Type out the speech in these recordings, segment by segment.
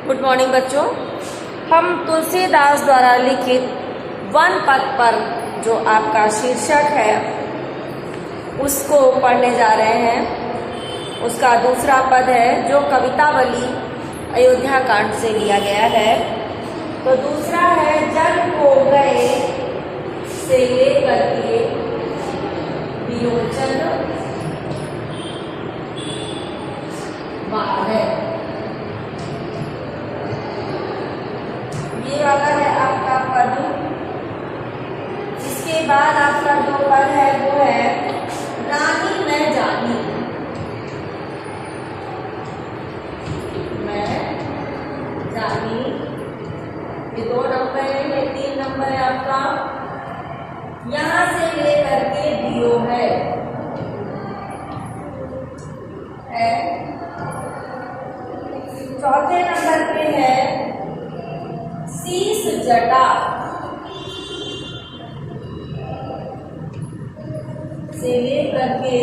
Good morning बच्चों। हम तुलसीदास द्वारा लिखित वन पद पर जो आपका शीर्षक है उसको पढ़ने जा रहे हैं। उसका दूसरा पद है जो कवितावली अयोध्या कांड से लिया गया है। तो दूसरा है जल को गए से लेकर के विलोचन है। ये वाला है आपका पद। इसके बाद आपका जो पद है वो है रानी मैं जानी। मैं जानी ये 2 नंबर है, ये 3 नंबर है आपका। यहां से लेकर के दियो है। चौथे नंबर पे है शीश जटा से लेकर के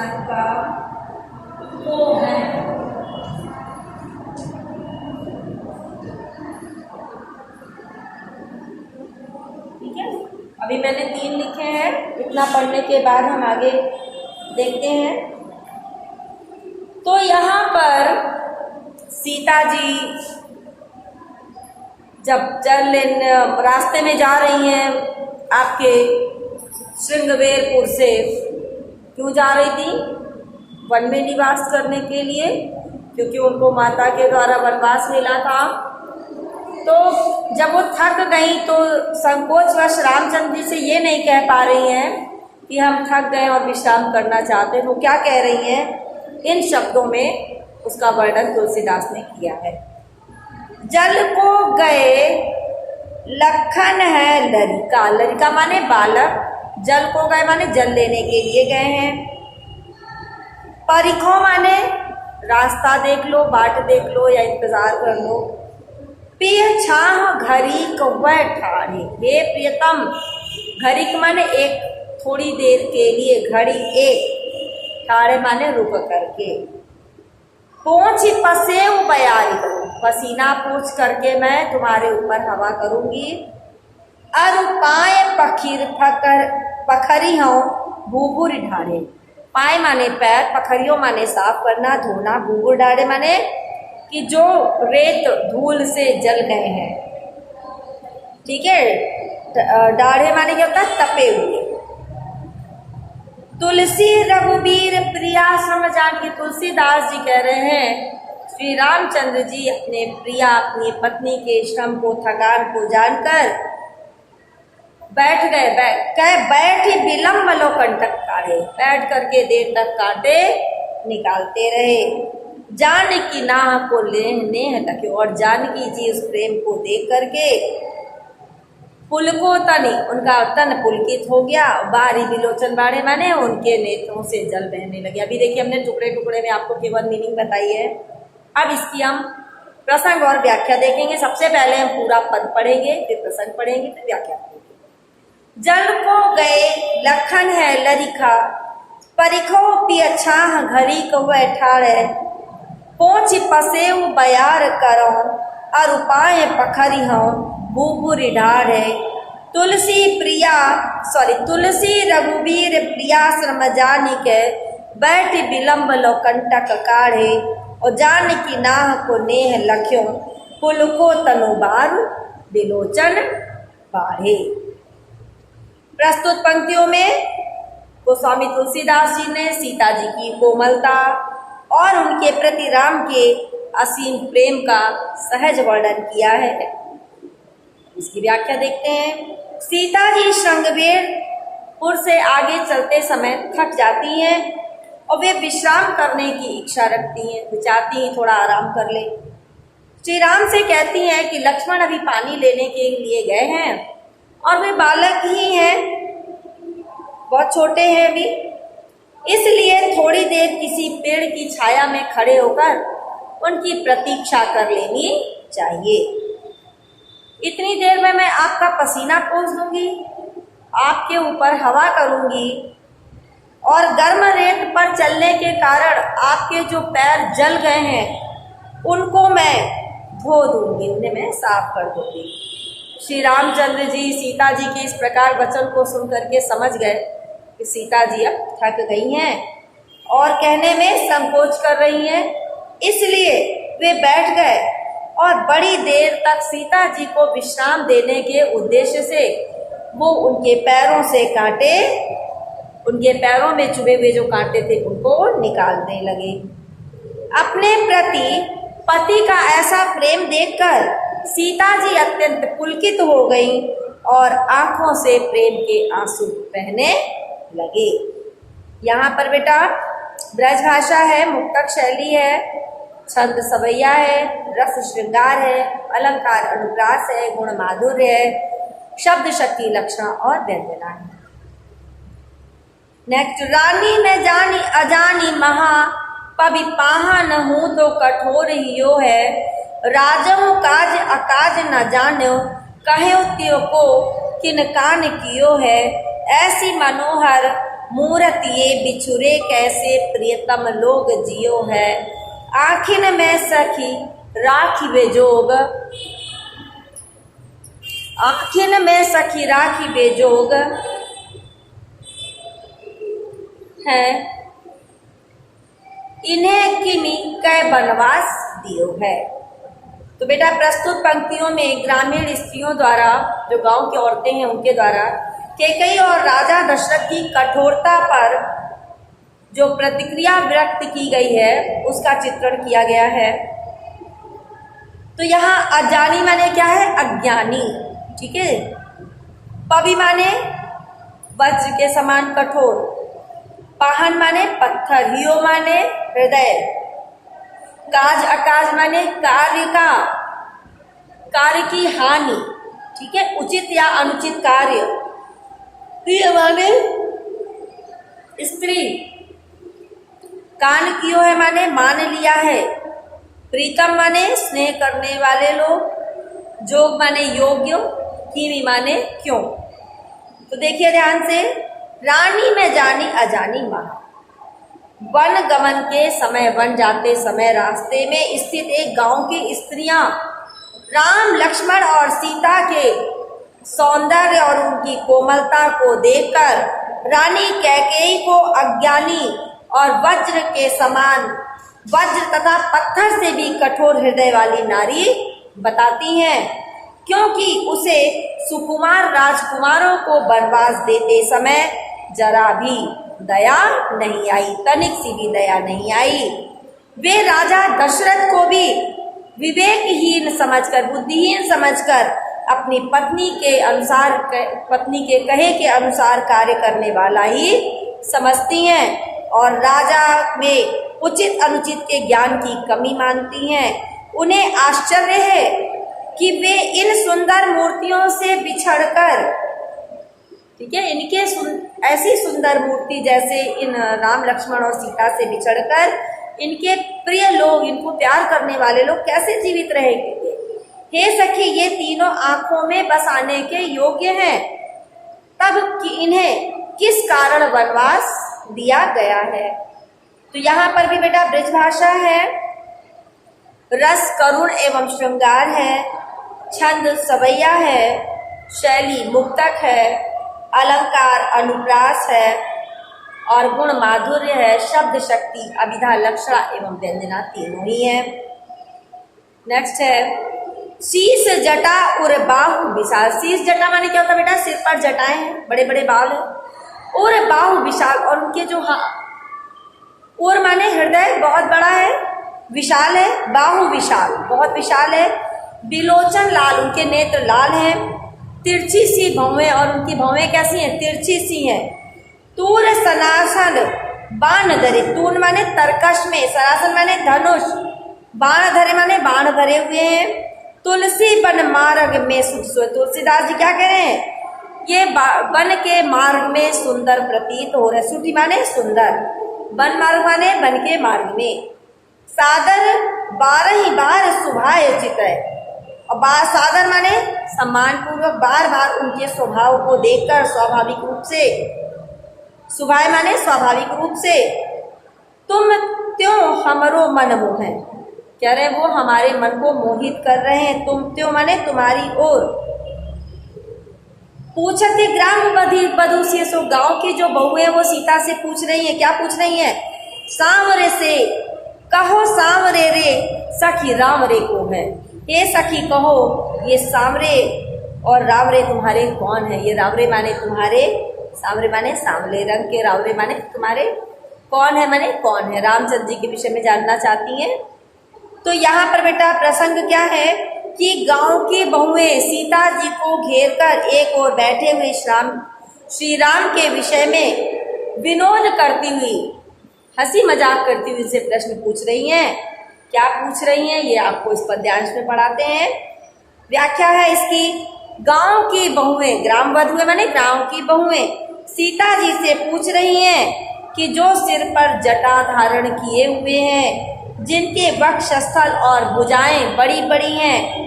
आपका वो है। ठीक है, अभी मैंने 3 लिखे हैं। इतना पढ़ने के बाद हम आगे देखते हैं। तो यहाँ पर सीता जी जब जल लेने रास्ते में जा रही हैं आपके श्रृंगवेरपुर से, क्यों जा रही थी? वन में निवास करने के लिए, क्योंकि उनको माता के द्वारा वनवास मिला था। तो जब वो थक गई तो संकोचवश रामचंद्र जी से ये नहीं कह पा रही हैं कि हम थक गए और विश्राम करना चाहते हैं। वो क्या कह रही हैं? इन शब्दों में उसका वर्णन तुलसीदास ने किया है। जल को गए लखन है लरिका। लरिका माने बालक, जल को गए माने जल लेने के लिए गए हैं। परिखो माने रास्ता देख लो, बाट देख लो या इंतजार कर लो। पिय छाह घड़ी कौवे ठाढ़े। हे प्रियतम, घड़ी माने एक थोड़ी देर के लिए, घड़ी एक, ठाढ़े माने रुक करके। पोंछ पसेव बयारी, पसीना पूछ करके मैं तुम्हारे ऊपर हवा करूंगी। अरुपाए पखरी हूँ भूबुर ढाड़े। पाए माने पैर, पखरियों माने साफ करना, धोना। भूबुर ढाड़े माने कि जो रेत धूल से जल गए हैं। ठीक है, डाढ़े माने क्या होता है? तपे हुए। तुलसी रघुबीर प्रिया समझान की तुलसीदास जी कह रहे हैं श्री रामचंद्र जी अपने प्रिया, अपनी पत्नी के श्रम को, थकान को जानकर बैठ गए। बैठ विलम्ब लो कंटक काढ़े। बैठ करके देर तक कांटे निकालते रहे। जानकी नाह को नेह लखे, और जानकी जी उस प्रेम को देख करके पुलको तनि, उनका तन पुलकित हो गया। बारी विलोचन बाड़े माने उनके नेत्रों से जल बहने लगे। अभी देखिए हमने टुकड़े टुकड़े में आपको केवल मीनिंग बताई है। अब इसकी हम प्रसंग और व्याख्या देखेंगे। सबसे पहले हम पूरा पद पढ़ेंगे, फिर प्रसंग पढ़ेंगे, फिर व्याख्या पढ़ेंगे। जल को गए लखन है लरिखा। परिखो पिय छाह घड़ी कौवे ठाढ़े। पोंछ पसेव बयार करो। अरुपाए पखरी हूँ भूबुर ढाढ़े। तुलसी रघुबीर प्रिया श्रम जानी के। बैठ विलम्ब लो कंटक काढ़े। और जानकी नाह को नेह लख्यो। पुलको तनु बार विलोचन बाढ़े। प्रस्तुत पंक्तियों में गोस्वामी तुलसीदास जी ने सीता जी की कोमलता और उनके प्रति राम के असीम प्रेम का सहज वर्णन किया है। इसकी व्याख्या देखते हैं। सीता जी श्रृंगवेरपुर से आगे चलते समय थक जाती हैं और वे विश्राम करने की इच्छा रखती हैं। वे चाहती हैं थोड़ा आराम कर ले। श्री राम से कहती हैं कि लक्ष्मण अभी पानी लेने के लिए गए हैं और वे बालक ही हैं, बहुत छोटे हैं अभी, इसलिए थोड़ी देर किसी पेड़ की छाया में खड़े होकर उनकी प्रतीक्षा कर लेनी चाहिए। इतनी देर में मैं आपका पसीना पोंछ दूंगी, आपके ऊपर हवा करूंगी और गर्म रेत पर चलने के कारण आपके जो पैर जल गए हैं उनको मैं धो दूंगी, उन्हें मैं साफ कर दूंगी। श्री रामचंद्र जी सीता जी के इस प्रकार वचन को सुन करके समझ गए कि सीता जी अब थक गई हैं और कहने में संकोच कर रही हैं, इसलिए वे बैठ गए और बड़ी देर तक सीता जी को विश्राम देने के उद्देश्य से वो उनके पैरों से कांटे, उनके पैरों में चुभे हुए जो कांटे थे उनको निकालने लगे। अपने प्रति पति का ऐसा प्रेम देखकर सीता जी अत्यंत पुलकित हो गईं और आंखों से प्रेम के आंसू बहने लगे। यहाँ पर बेटा ब्रज भाषा है, मुक्तक शैली है, छंद सवैया है, रस श्रृंगार है, अलंकार अनुप्रास है, गुण माधुर्य है, शब्द शक्ति लक्षण और व्यंजना है। नेक्स्ट, रानी मैं जानी अजानी महा पबि पाहा न हूँ तो कठोर हियो है, राजहु काज अकाज न जान्यो कहो त्यो को किन कान कियो है, ऐसी मनोहर मूर्ति ये बिछुरे कैसे प्रियतम लोग जियो है, आखिन में सखी राखी बेजोग, आखिन में सखी राखी बेजोग है, इन्हें किमी कै बनवास दियो है। तो बेटा प्रस्तुत पंक्तियों में ग्रामीण स्त्रियों द्वारा, जो गांव की औरतें हैं उनके द्वारा कैकेयी और राजा दशरथ की कठोरता पर जो प्रतिक्रिया व्यक्त की गई है उसका चित्रण किया गया है। तो यहाँ अजानी माने क्या है? अज्ञानी, ठीक है। पवि माने वज्र के समान कठोर, पाहन माने पत्थर, हियो माने हृदय, काज अकाज माने कार्य की हानि, ठीक है, उचित या अनुचित कार्य, प्रिय माने स्त्री, कान कियो है माने मान लिया है, प्रीतम माने स्नेह करने वाले लोग, जोग माने योग्य, कीमी माने क्यों। तो देखिए ध्यान से, रानी में जानी अजानी महा, वन गमन के समय, वन जाते समय रास्ते में स्थित एक गांव की स्त्रियां राम लक्ष्मण और सीता के सौंदर्य और उनकी कोमलता को देखकर रानी कैकेयी को अज्ञानी और वज्र के समान, वज्र तथा पत्थर से भी कठोर हृदय वाली नारी बताती हैं, क्योंकि उसे सुकुमार राजकुमारों को वनवास देते समय जरा भी दया नहीं आई, तनिक सी भी दया नहीं आई। वे राजा दशरथ को भी विवेकहीन समझकर, बुद्धिहीन समझकर अपनी पत्नी के अनुसार, पत्नी के कहे के अनुसार कार्य करने वाला ही समझती हैं और राजा में उचित अनुचित के ज्ञान की कमी मानती हैं। उन्हें आश्चर्य है कि वे इन सुंदर मूर्तियों से बिछड़कर, ठीक है, इनके ऐसी सुंदर मूर्ति जैसे इन राम लक्ष्मण और सीता से बिछड़कर इनके प्रिय लोग, इनको प्यार करने वाले लोग कैसे जीवित रहेंगे। हे सखी, ये तीनों आंखों में बसाने के योग्य हैं, तब कि इन्हें किस कारण वनवास दिया गया है। तो यहाँ पर भी बेटा ब्रज भाषा है, रस करुण एवं श्रृंगार है, छंद सवैया है, शैली मुक्तक है, अलंकार अनुप्रास है और गुण माधुर्य है, शब्द शक्ति अभिधा लक्षणा एवं व्यंजना तीनों ही है। नेक्स्ट है शीश जटा और बाहु विशाल। शीश जटा माने क्या होता है बेटा? सिर पर जटाएं हैं, बड़े बड़े बाल हैं, और बाहु विशाल, और उनके जो और माने हृदय बहुत बड़ा है, विशाल है, बाहु विशाल, बहुत विशाल है, बिलोचन लाल, उनके नेत्र लाल हैं, तिरछी सी भौवें, और उनकी भौवें कैसी हैं? तिरछी सी हैं, तूर सनासन बाण धरे, तूर माने तरकश में, सनासन माने धनुष, बाण धरे माने बाण धरे हुए हैं, तुलसी बन मार्ग में सुख। तुलसीदास जी क्या कह रहे हैं? ये वन के मार्ग में सुंदर प्रतीत हो रहे। सुठी माने सुंदर, वन मार्ग माने वन के मार्ग में, सादर 12 बार सुभाय चित है, और सादर माने सम्मान पूर्वक बार बार उनके स्वभाव को देखकर स्वाभाविक रूप से, सुभाय माने स्वाभाविक रूप से, तुम त्यों हमरो मन मोह है, कह रहे वो हमारे मन को मोहित कर रहे हैं, तुम त्यों माने तुम्हारी ओर। पूछते ग्राम बधू से, सो गांव की जो बहू है वो सीता से पूछ रही है, क्या पूछ रही है? सांवरे से कहो सांवरे रे सखी राम रे को है। ये सखी कहो ये सांवरे और रावरे तुम्हारे कौन है? ये रावरे माने तुम्हारे, सांवरे माने सांवले रंग के, रावरे माने तुम्हारे कौन है, माने कौन है। रामचंद्र जी के विषय में जानना चाहती हैं। तो यहाँ पर बेटा प्रसंग क्या है कि गांव की बहुएं सीता जी को घेर कर एक ओर बैठे हुए श्री राम के विषय में विनोद करती हुई, हंसी मजाक करती हुई से प्रश्न पूछ रही हैं। क्या पूछ रही हैं ये आपको इस पद्यांश में पढ़ाते हैं। व्याख्या है इसकी, गांव की बहुएं, ग्राम बधुएं माने गांव की बहुएं सीता जी से पूछ रही हैं कि जो सिर पर जटा धारण किए हुए हैं, जिनके वक्षस्थल और भुजाएं बड़ी बड़ी हैं,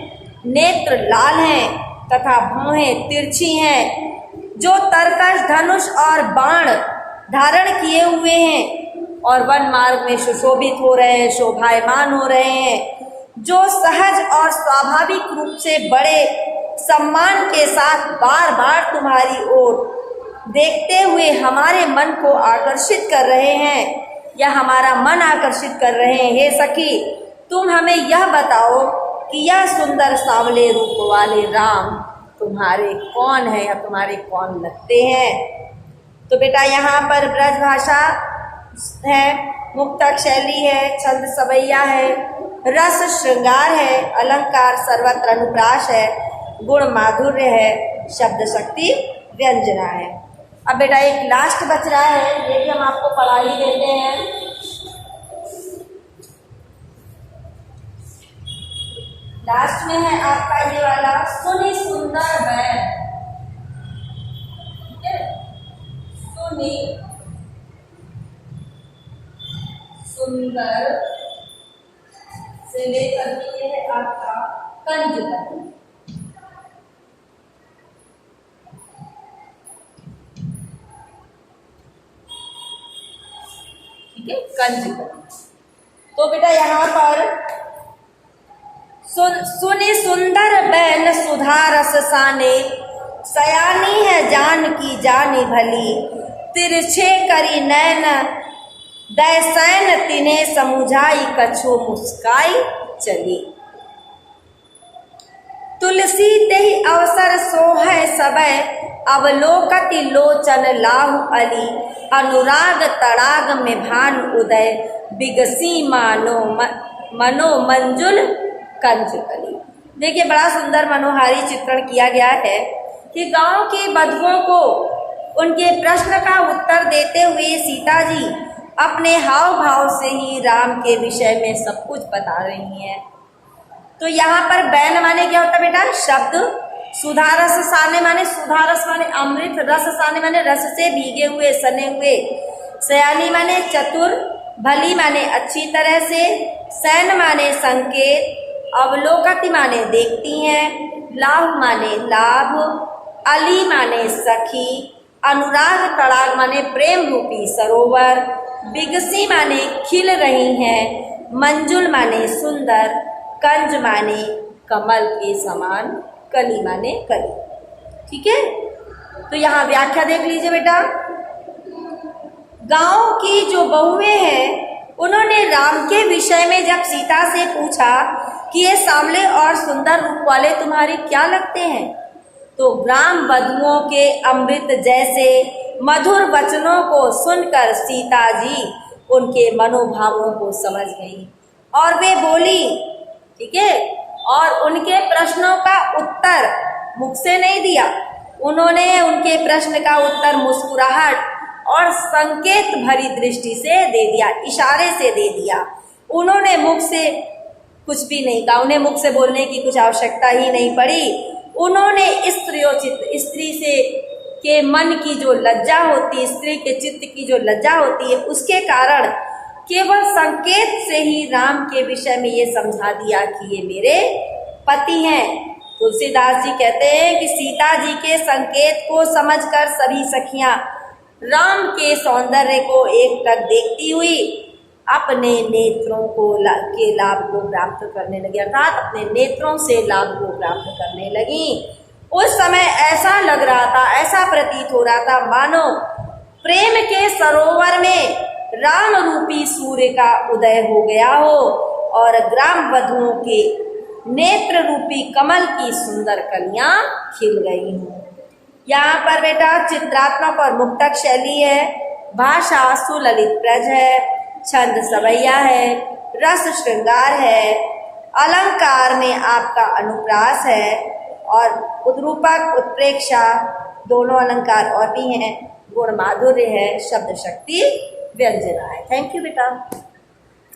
नेत्र लाल हैं तथा भौहें तिरछी हैं, जो तरकश धनुष और बाण धारण किए हुए हैं और वन मार्ग में सुशोभित हो रहे हैं, शोभायमान हो रहे हैं, जो सहज और स्वाभाविक रूप से बड़े सम्मान के साथ बार बार तुम्हारी ओर देखते हुए हमारे मन को आकर्षित कर रहे हैं या हमारा मन आकर्षित कर रहे हैं। हे सखी तुम हमें यह बताओ कि यह सुंदर सांवले रूप वाले राम तुम्हारे कौन है या तुम्हारे कौन लगते हैं। तो बेटा यहाँ पर ब्रज भाषा है, मुक्तक शैली है, छंद सवैया है, रस श्रृंगार है, अलंकार सर्वत्र अनुप्रास है, गुण माधुर्य है, शब्द शक्ति व्यंजना है। अब बेटा एक लास्ट बच रहा है, ये भी हम आपको पढ़ा ही देते हैं। लास्ट में है आपका ये वाला, सुनी सुंदर बैल, ठीक है, सुनी सुंदर से लेकर के ये है आपका कंज तक। ठीक है, कंज तक। तो बेटा यहाँ पर सुनी सुंदर बैन सुधा रस साने, सयानी है जान की जानी भली, तिरछे करी नैन दैसैन तिने समुझाई कछु मुस्काई चली। तुलसी तेहि अवसर सोहै सबय, अवलोकति लोचन लाहु अली, अनुराग तड़ाग में भान उदय, बिगसी मानो मनो मंजुल कंज कली। देखिए बड़ा सुंदर मनोहारी चित्रण किया गया है कि गांव की बधुओं को उनके प्रश्न का उत्तर देते हुए सीता जी अपने हाव भाव से ही राम के विषय में सब कुछ बता रही हैं। तो यहाँ पर बैन माने क्या होता है बेटा? शब्द। सुधा रस साने माने सुधा रस माने अमृत, रस साने माने रस से भीगे हुए सने हुए, सयानी माने चतुर, भली माने अच्छी तरह से, सैन माने संकेत, अवलोकति माने देखती हैं, लाभ माने लाभ, अली माने सखी, अनुराग तड़ाग माने प्रेम रूपी सरोवर, बिगसी माने खिल रही हैं, मंजुल माने सुंदर, कंज माने कमल के समान, कली माने कली। ठीक है, तो यहाँ व्याख्या देख लीजिए बेटा। गांव की जो बहुएं हैं उन्होंने राम के विषय में जब सीता से पूछा कि ये सांवले और सुंदर रूप वाले तुम्हारे क्या लगते हैं, तो ग्राम बधुओं के अमृत जैसे मधुर वचनों को सुनकर सीता जी उनके मनोभावों को समझ गई और वे बोली। ठीक है, और उनके प्रश्नों का उत्तर मुख से नहीं दिया, उन्होंने उनके प्रश्न का उत्तर मुस्कुराहट और संकेत भरी दृष्टि से दे दिया, इशारे से दे दिया। उन्होंने मुख से कुछ भी नहीं कहा, उन्हें मुख से बोलने की कुछ आवश्यकता ही नहीं पड़ी। उन्होंने स्त्रियोचित, स्त्री से के मन की जो लज्जा होती है, स्त्री के चित्त की जो लज्जा होती है, उसके कारण केवल संकेत से ही राम के विषय में ये समझा दिया कि ये मेरे पति हैं। तुलसीदास जी कहते हैं कि सीता जी के संकेत को समझकर सभी सखियां राम के सौंदर्य को एकटक देखती हुई अपने नेत्रों के लाभ को प्राप्त करने लगी, अर्थात अपने नेत्रों से लाभ को प्राप्त करने लगी। उस समय ऐसा लग रहा था, ऐसा प्रतीत हो रहा था मानो प्रेम के सरोवर में राम रूपी सूर्य का उदय हो गया हो और ग्राम वधुओं के नेत्र रूपी कमल की सुंदर कलियां खिल गई हूँ। यहाँ पर बेटा चित्रात्मक और मुक्तक शैली है, भाषा सुललित ब्रज है, छंद सवैया है, रस श्रृंगार है, अलंकार में आपका अनुप्रास है और उद्रूपक उत्प्रेक्षा दोनों अलंकार और भी हैं, गुण माधुर्य है, शब्द शक्ति व्यंजना है। थैंक यू बेटा।